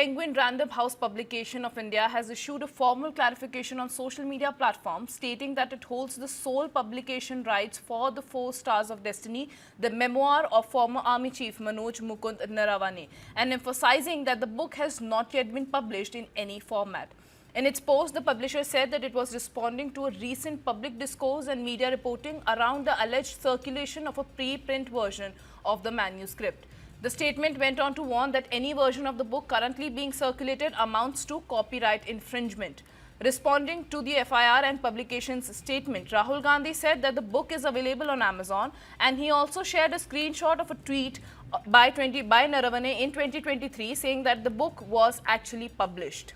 Penguin Random House publication of India has issued a formal clarification on social media platforms stating that it holds the sole publication rights for the 4 Stars of Destiny, the memoir of former Army Chief Manoj Mukund Naravane, and emphasizing that the book has not yet been published in any format. In its post, the publisher said that it was responding to a recent public discourse and media reporting around the alleged circulation of a pre-print version of the manuscript. The statement went on to warn that any version of the book currently being circulated amounts to copyright infringement. Responding to the FIR and publication's statement, Rahul Gandhi said that the book is available on Amazon, and he also shared a screenshot of a tweet by Naravane in 2023 saying that the book was actually published.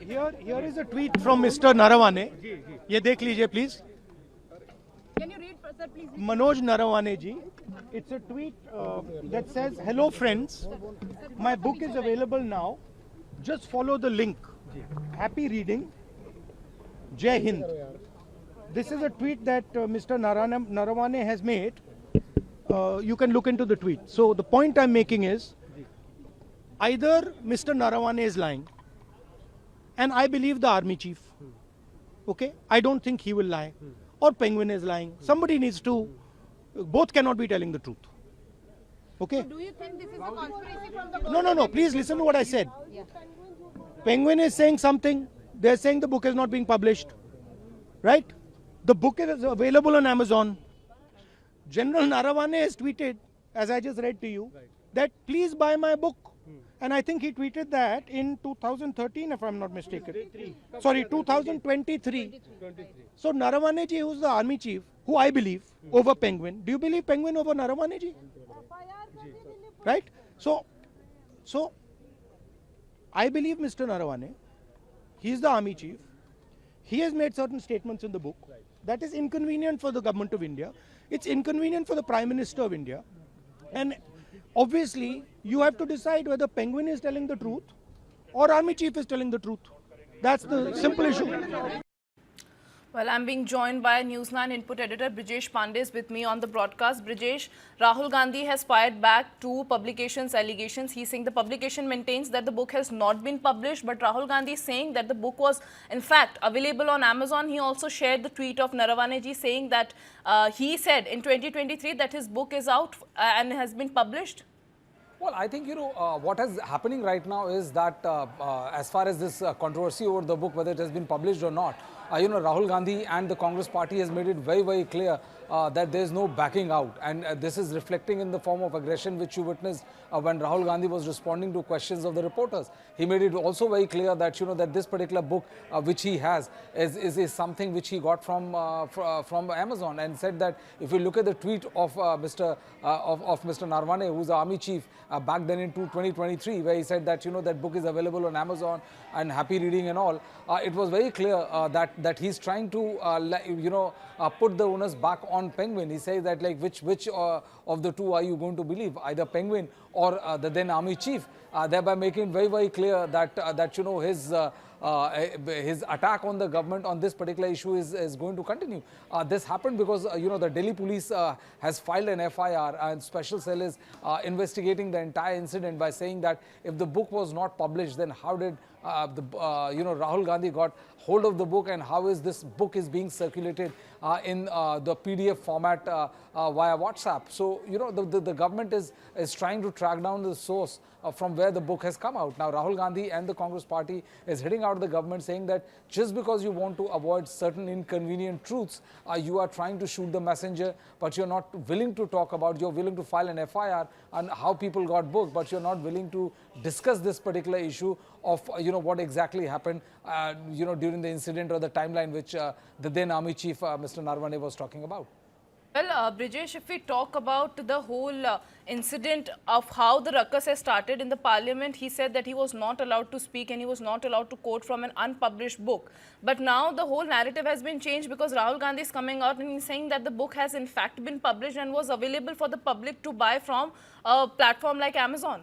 Here is a tweet from Mr. Naravane. ये देख लीजिए please. Can you read, sir, please? Manoj Naravane ji. It's a tweet that says, "Hello friends, my book is available now. Just follow the link. Happy reading. Jai Hind." This is a tweet that Mr. Naravane has made. You can look into the tweet. So the point I'm making is, either Mr. Naravane is lying, and I believe the army chief. Okay, I don't think he will lie, or Penguin is lying. Somebody needs to. Both cannot be telling the truth. Okay. So do you think this is a conspiracy from the No. Please listen to what I said. Yeah. Penguin is saying something. They're saying the book is not being published. Right? The book is available on Amazon. General Naravane has tweeted, as I just read to you, that please buy my book. And I think he tweeted that in 2013, if I'm not mistaken. 2023. So Naravane ji, who's the army chief, who I believe, over Penguin. Do you believe Penguin over Naravane ji? Right? So I believe Mr. Naravane. He's the army chief. He has made certain statements in the book. That is inconvenient for the government of India. It's inconvenient for the Prime Minister of India. And obviously, you have to decide whether Penguin is telling the truth or Army Chief is telling the truth. That's the simple issue. Well, I'm being joined by News9 input editor Brijesh Pandey is with me on the broadcast. Brijesh, Rahul Gandhi has fired back to publication's allegations. He's saying the publication maintains that the book has not been published, but Rahul Gandhi is saying that the book was in fact available on Amazon. He also shared the tweet of Naravane ji saying that he said in 2023 that his book is out and has been published. Well, I think, what is happening right now is that as far as this controversy over the book, whether it has been published or not, Rahul Gandhi and the Congress party has made it very, very clear that there is no backing out. And this is reflecting in the form of aggression which you witnessed when Rahul Gandhi was responding to questions of the reporters. He made it also very clear that, that this particular book which he has is something which he got from Amazon, and said that if you look at the tweet of Mr. Naravane, who's the army chief back then in 2023, where he said that, that book is available on Amazon and happy reading and all, it was very clear that he's trying to, put the onus back on Penguin. He says that, like, which of the two are you going to believe, either Penguin or the then army chief, thereby making very, very clear that his attack on the government on this particular issue is going to continue. This happened because the Delhi police has filed an FIR, and special cell is investigating the entire incident by saying that if the book was not published, then how did Rahul Gandhi got hold of the book, and how is this book is being circulated in the PDF format via WhatsApp. So the government is trying to track down the source from where the book has come out. Now Rahul Gandhi and the Congress party is heading out of the government saying that just because you want to avoid certain inconvenient truths, you are trying to shoot the messenger, but you're not willing to talk about, you're willing to file an FIR on how people got booked, but you're not willing to discuss this particular issue of what exactly happened during the incident or the timeline which the then army chief Mr. Naravane was talking about. Well, Brijesh, if we talk about the whole incident of how the ruckus has started in the parliament, he said that he was not allowed to speak and he was not allowed to quote from an unpublished book. But now the whole narrative has been changed because Rahul Gandhi is coming out and he's saying that the book has in fact been published and was available for the public to buy from a platform like Amazon.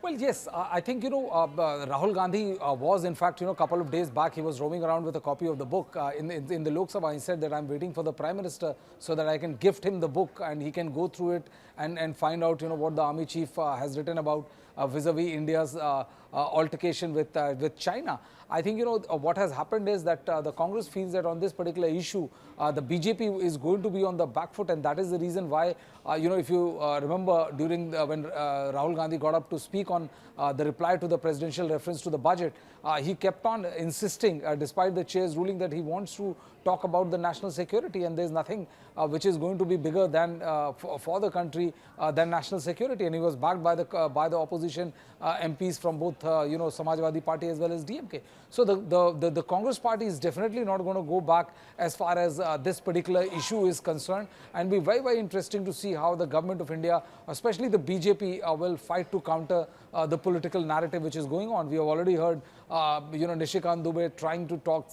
Well, yes, I think, Rahul Gandhi was, in fact, a couple of days back, he was roaming around with a copy of the book in the Lok Sabha. He said that I'm waiting for the Prime Minister so that I can gift him the book and he can go through it and find out, what the army chief has written about vis-a-vis India's altercation with China. I think, what has happened is that the Congress feels that on this particular issue, the BJP is going to be on the back foot, and that is the reason why, if you remember during when Rahul Gandhi got up to speak on the reply to the presidential reference to the budget, he kept on insisting, despite the chair's ruling, that he wants to talk about the national security, and there's nothing which is going to be bigger than for the country than national security. And he was backed by the opposition MPs from both Samajwadi Party as well as DMK. So the Congress party is definitely not going to go back as far as this particular issue is concerned, and be very, very interesting to see how the government of India, especially the BJP, will fight to counter the political narrative which is going on. We have already heard Nishikant Dubey trying to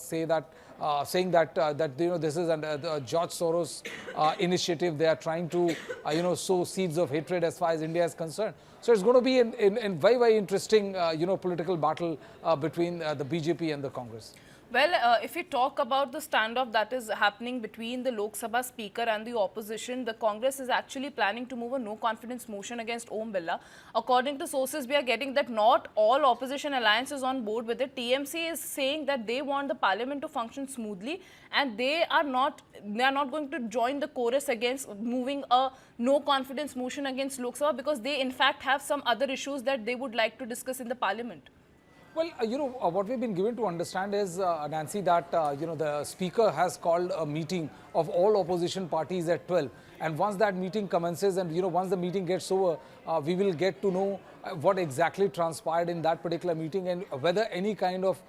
saying that this is a George Soros initiative. They are trying to sow seeds of hatred as far as India is concerned. So it's going to be a very, very interesting political battle between the BJP and the Congress. Well, if we talk about the standoff that is happening between the Lok Sabha Speaker and the opposition, the Congress is actually planning to move a no-confidence motion against Om Birla. According to sources, we are getting that not all opposition alliances on board with it. TMC is saying that they want the parliament to function smoothly, and they are not going to join the chorus against moving a no-confidence motion against Lok Sabha, because they in fact have some other issues that they would like to discuss in the parliament. Well, what we've been given to understand is, Nancy, that, the Speaker has called a meeting of all opposition parties at 12. And once that meeting commences and, once the meeting gets over, we will get to know what exactly transpired in that particular meeting and whether any kind of,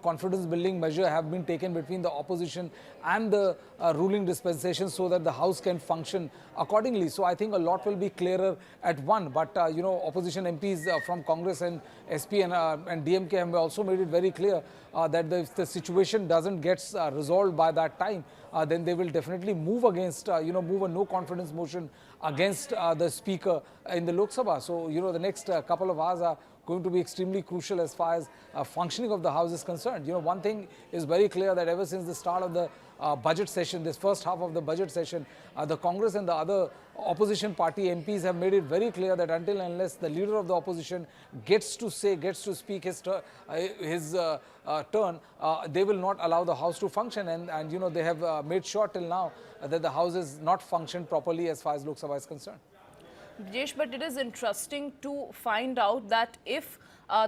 confidence building measure have been taken between the opposition and the ruling dispensation so that the House can function accordingly. So I think a lot will be clearer at 1. But, opposition MPs from Congress and SP and DMK have also made it very clear that if the situation doesn't get resolved by that time, then they will definitely move against, move a no confidence motion against the Speaker in the Lok Sabha. So, the next couple of hours are going to be extremely crucial as far as functioning of the House is concerned. One thing is very clear, that ever since the start of the budget session, this first half of the budget session, the Congress and the other opposition party MPs have made it very clear that until and unless the leader of the opposition gets to speak his turn, they will not allow the House to function. And they have made sure till now that the House is not functioned properly as far as Lok Sabha is concerned. Brijesh, but it is interesting to find out that if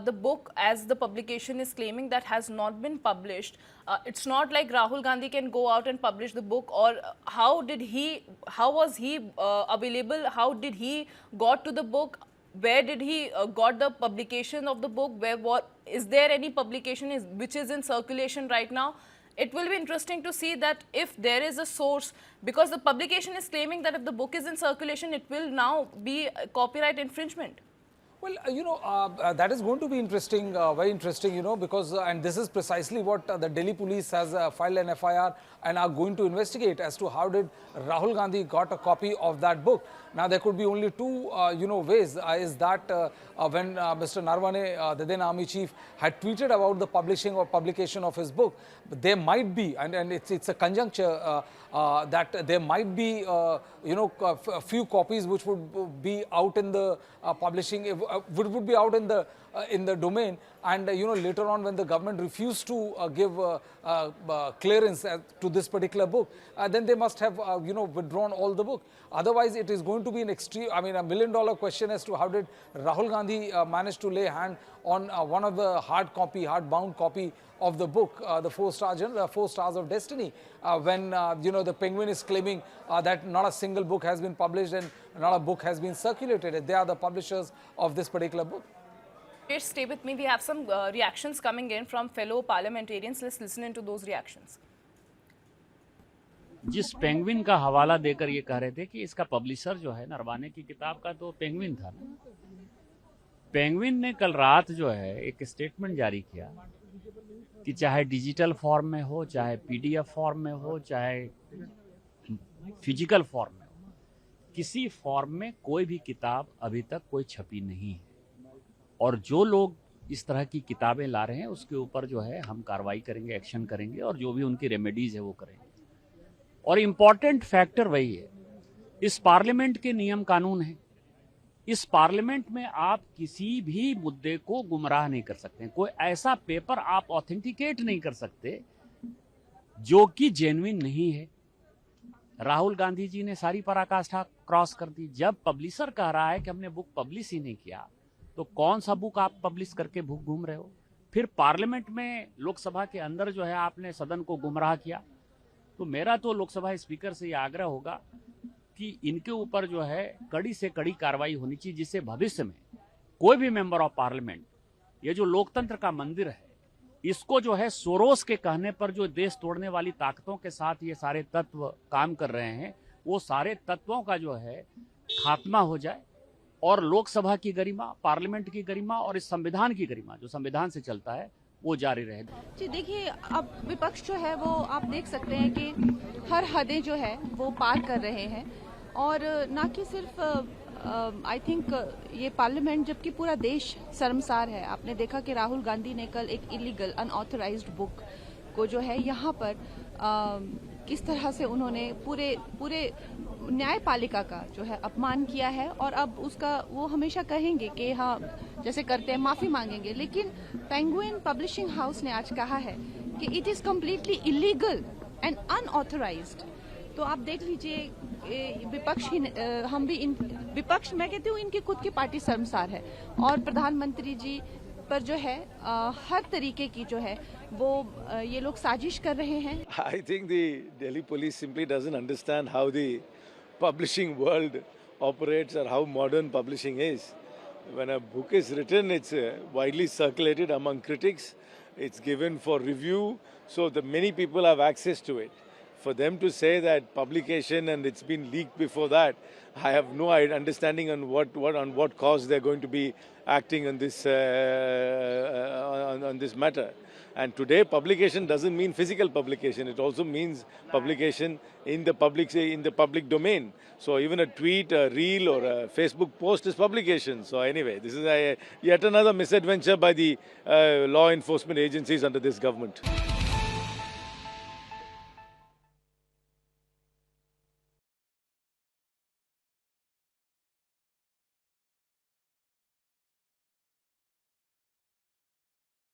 the book, as the publication is claiming, that has not been published, it's not like Rahul Gandhi can go out and publish the book, or how was he available, how did he got to the book, where did he got the publication of the book, is there any publication which is in circulation right now? It will be interesting to see that if there is a source, because the publication is claiming that if the book is in circulation, it will now be copyright infringement. Well, that is going to be interesting, very interesting, because, and this is precisely what the Delhi police has filed an FIR and are going to investigate as to how did Rahul Gandhi got a copy of that book. Now, there could be only two, ways, is that when Mr. Naravane, the then army chief, had tweeted about the publication of his book, there might be, and it's a conjuncture that there might be, a few copies which would be out in the publishing, would be out in the domain, and later on when the government refused to give clearance to this particular book, then they must have withdrawn all the book. Otherwise, it is going to be an extreme, $1 million question as to how did Rahul Gandhi manage to lay hand on one of the hard-bound copy of the book, the 4 Stars of Destiny, when the Penguin is claiming that not a single book has been published and not a book has been circulated. They are the publishers of this particular book. Stay with me. We have some reactions coming in from fellow parliamentarians. Let's listen into those reactions. जिस penguin का हवाला देकर ये कह रहे थे कि इसका पब्लिशर जो है नरवाने की किताब का, तो पेंगुइन था ना। पेंगुइन ने कल रात जो है एक स्टेटमेंट जारी किया कि चाहे डिजिटल फॉर्म में हो, चाहे पीडीएफ फॉर्म में हो, चाहे फिजिकल फॉर्म में हो, किसी फॉर्म में कोई भी किताब अभी तक कोई छपी नहीं है। और जो लोग इस तरह की किताबें ला रहे हैं उसके ऊपर जो है हम कार्रवाई करेंगे, एक्शन करेंगे और जो भी उनकी रेमेडीज है वो करेंगे। और इम्पॉर्टेंट फैक्टर वही है, इस पार्लियामेंट के नियम कानून हैं। इस पार्लियामेंट में आप किसी भी मुद्दे को गुमराह नहीं कर सकते। कोई ऐसा पेपर आप ऑथेंटिकेट नहीं कर सकते जो कि जेन्युइन नहीं है। राहुल गांधी जी ने सारी पराकाष्ठा क्रॉस कर दी। जब पब्लिशर कह रहा है कि हमने बुक पब्लिश ही नहीं किया, तो कौन सा बुक आप पब्लिश करके बुक घूम रहे हो? फिर पार्लियामेंट में, लोकसभा के अंदर जो है आपने सदन को गुमराह किया। तो मेरा तो लोकसभा स्पीकर से ये आग्रह होगा कि इनके ऊपर जो है कड़ी से कड़ी कार्रवाई होनी चाहिए, जिससे भविष्य में कोई भी मेंबर ऑफ पार्लियामेंट, ये जो लोकतंत्र का मंदिर है, इसको जो है सोरोस के कहने पर जो देश तोड़ने वाली ताकतों के साथ ये सारे तत्व काम कर रहे हैं, वो सारे तत्वों का जो है खात्मा हो जाए और लोकसभा की गरिमा, पार्लियामेंट की गरिमा और इस संविधान की गरिमा, जो संविधान से चलता है, वो जारी रहे। जी देखिए, अब विपक्ष जो है वो आप देख सकते हैं कि हर हदें जो है वो पार कर रहे हैं और ना कि सिर्फ आई थिंक ये पार्लियामेंट, जबकि पूरा देश शर्मसार है। आपने देखा कि राहुल गांधी ने कल एक इलीगल अनऑथराइज्ड बुक को जो है यहाँ पर किस तरह से उन्होंने पूरे न्यायपालिका का जो है अपमान किया है और अब उसका वो हमेशा कहेंगे कि हाँ जैसे करते हैं माफी मांगेंगे, लेकिन पेंगुइन पब्लिशिंग हाउस ने आज कहा है कि it is completely illegal and unauthorised. तो आप देख लीजिए विपक्ष ही हम भी विपक्ष, मैं कहती हूँ इनकी खुद की पार्टी शर्मसार है और प्रधानमंत्री जी पर जो है हर तरीके की जो है वो ये लोग साजिश कर रहे हैं। I think the Delhi police simply doesn't understand how the publishing world operates or how modern publishing is. When a book is written, it's widely circulated among critics. It's given for review, so that many people have access to it. For them to say that publication and it's been leaked before that, I have no understanding on what cause they're going to be acting on this on this matter. And today, publication doesn't mean physical publication; it also means publication in the public domain. So even a tweet, a reel, or a Facebook post is publication. So anyway, this is yet another misadventure by the law enforcement agencies under this government.